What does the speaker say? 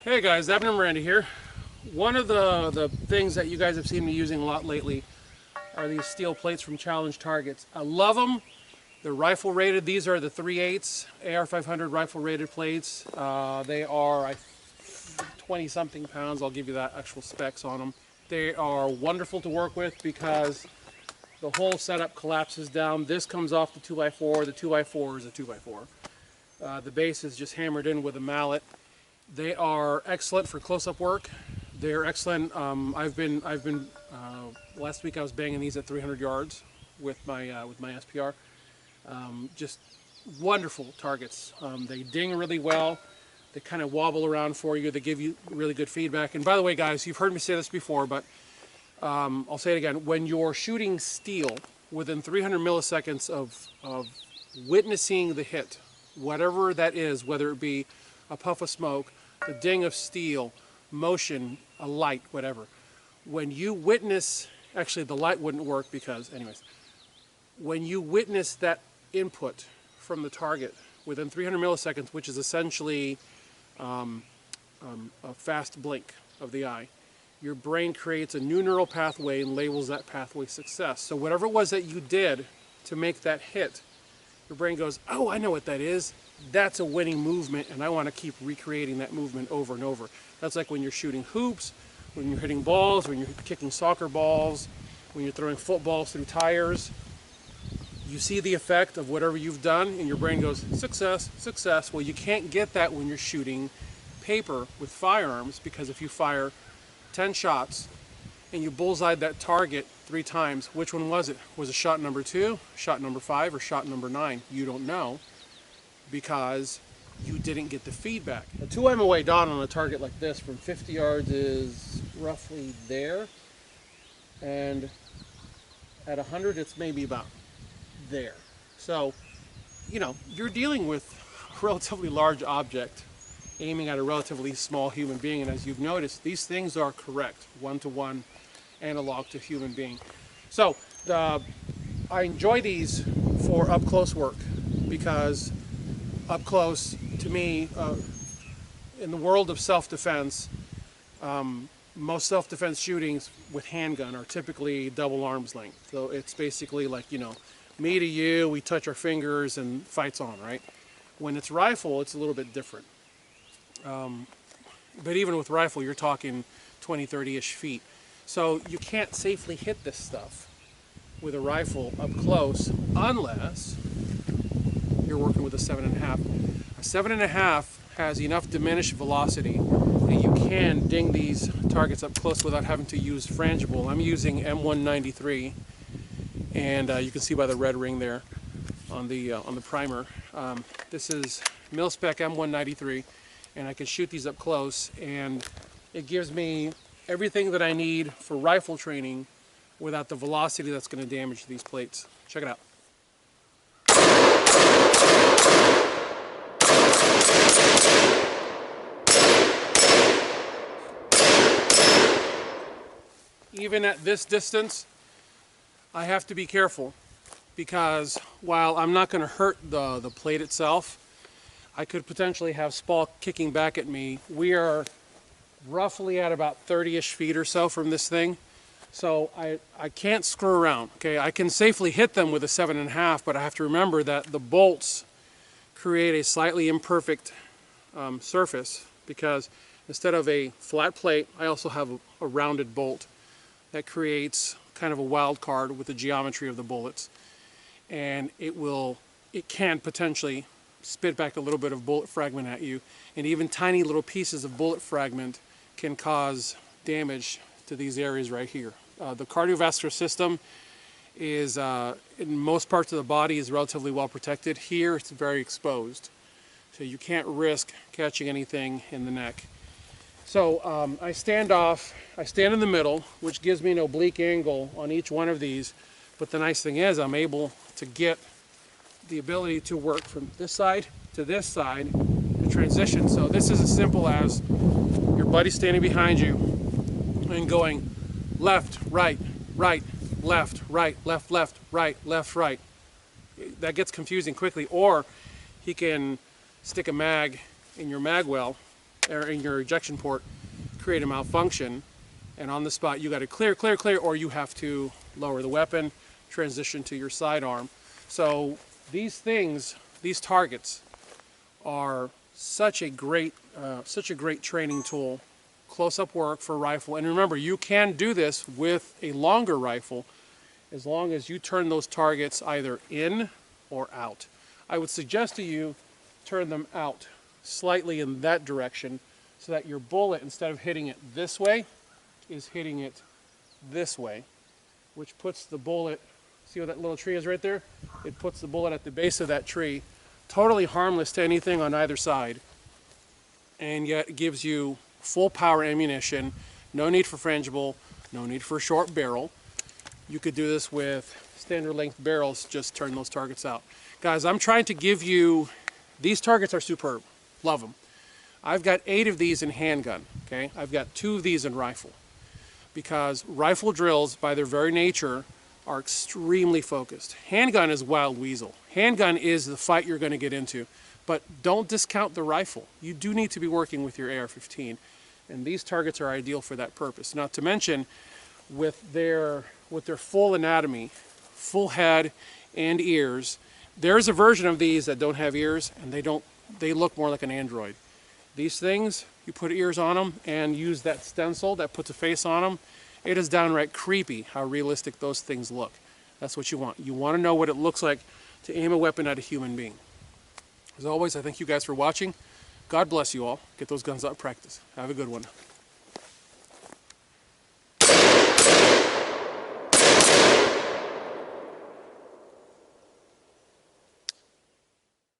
Hey guys, Abner and Randy here. One of the things that you guys have seen me using a lot lately are these steel plates from Challenge Targets. I love them. They're rifle rated. These are the 3/8 AR-500 rifle rated plates. They are 20 something pounds. I'll give you that actual specs on them. They are wonderful to work with because the whole setup collapses down. This comes off the 2x4. The 2x4 is a 2x4. The base is just hammered in with a mallet. They are excellent for close-up work. They're excellent. Last week I was banging these at 300 yards with my SPR. Just wonderful targets. They ding really well. They kind of wobble around for you. They give you really good feedback. And by the way, guys, you've heard me say this before, but I'll say it again. When you're shooting steel within 300 milliseconds of witnessing the hit, whatever that is, whether it be a puff of smoke, a ding of steel, motion, a light, whatever. When you witness, actually the light wouldn't work because, anyways, when you witness that input from the target within 300 milliseconds, which is essentially a fast blink of the eye, your brain creates a new neural pathway and labels that pathway success. So whatever it was that you did to make that hit, your brain goes, oh, I know what that is. That's a winning movement, and I want to keep recreating that movement over and over. That's like when you're shooting hoops, when you're hitting balls, when you're kicking soccer balls, when you're throwing footballs through tires. You see the effect of whatever you've done, and your brain goes, success, success. Well, you can't get that when you're shooting paper with firearms, because if you fire 10 shots and you bullseyed that target 3 times, which one was it? Was it shot number 2, shot number 5, or shot number 9? You don't know, because you didn't get the feedback. A 2 MOA dot on a target like this from 50 yards is roughly there, and at 100 it's maybe about there. So, you know, you're dealing with a relatively large object aiming at a relatively small human being, and as you've noticed, these things are correct, one-to-one analog to human being. So I enjoy these for up close work, because up close, to me, in the world of self-defense, most self-defense shootings with handgun are typically double arm's length. So it's basically like, you know, me to you, we touch our fingers and fight's on, right? When it's rifle, it's a little bit different. But even with rifle, you're talking 20, 30-ish feet. So you can't safely hit this stuff with a rifle up close unless you're working with a 7.5. A 7.5 has enough diminished velocity that you can ding these targets up close without having to use frangible. I'm using M193, and you can see by the red ring there on the primer. This is mil-spec M193, and I can shoot these up close, and it gives me everything that I need for rifle training without the velocity that's going to damage these plates. Check it out. Even at this distance, I have to be careful, because while I'm not going to hurt the plate itself, I could potentially have spall kicking back at me. We are roughly at about 30-ish feet or so from this thing, so I can't screw around. Okay, I can safely hit them with a 7.5, but I have to remember that the bolts create a slightly imperfect surface, because instead of a flat plate, I also have a rounded bolt that creates kind of a wild card with the geometry of the bullets, and it can potentially spit back a little bit of bullet fragment at you, and even tiny little pieces of bullet fragment can cause damage to these areas right here. The cardiovascular system is, in most parts of the body, is relatively well protected. Here it's very exposed, so you can't risk catching anything in the neck. So I stand in the middle, which gives me an oblique angle on each one of these, but the nice thing is I'm able to get the ability to work from this side to this side, the transition. So this is as simple as your buddy standing behind you and going left, right, right, left, right, left, left, right, left, right. That gets confusing quickly. Or he can stick a mag in your mag well or in your ejection port create a malfunction, and on the spot you got to clear, clear, clear, or you have to lower the weapon, transition to your sidearm. So these things, these targets, are such a great training tool, close-up work for rifle. And remember, you can do this with a longer rifle as long as you turn those targets either in or out. I would suggest to you turn them out slightly in that direction so that your bullet, instead of hitting it this way, is hitting it this way, which puts the bullet, see where that little tree is right there? It puts the bullet at the base of that tree, totally harmless to anything on either side, and yet it gives you full power ammunition, no need for frangible, no need for a short barrel. You could do this with standard length barrels, just turn those targets out. Guys, I'm trying to give you, these targets are superb, love them. I've got 8 of these in handgun, okay? I've got 2 of these in rifle, because rifle drills, by their very nature, are extremely focused. Handgun is wild weasel. Handgun is the fight you're going to get into, but don't discount the rifle. You do need to be working with your AR-15, and these targets are ideal for that purpose. Not to mention, with their full anatomy, full head and ears, there's a version of these that don't have ears, and they look more like an Android. These things, you put ears on them and use that stencil that puts a face on them. It is downright creepy how realistic those things look. That's what you want. You want to know what it looks like to aim a weapon at a human being. As always, I thank you guys for watching. God bless you all. Get those guns out in practice. Have a good one.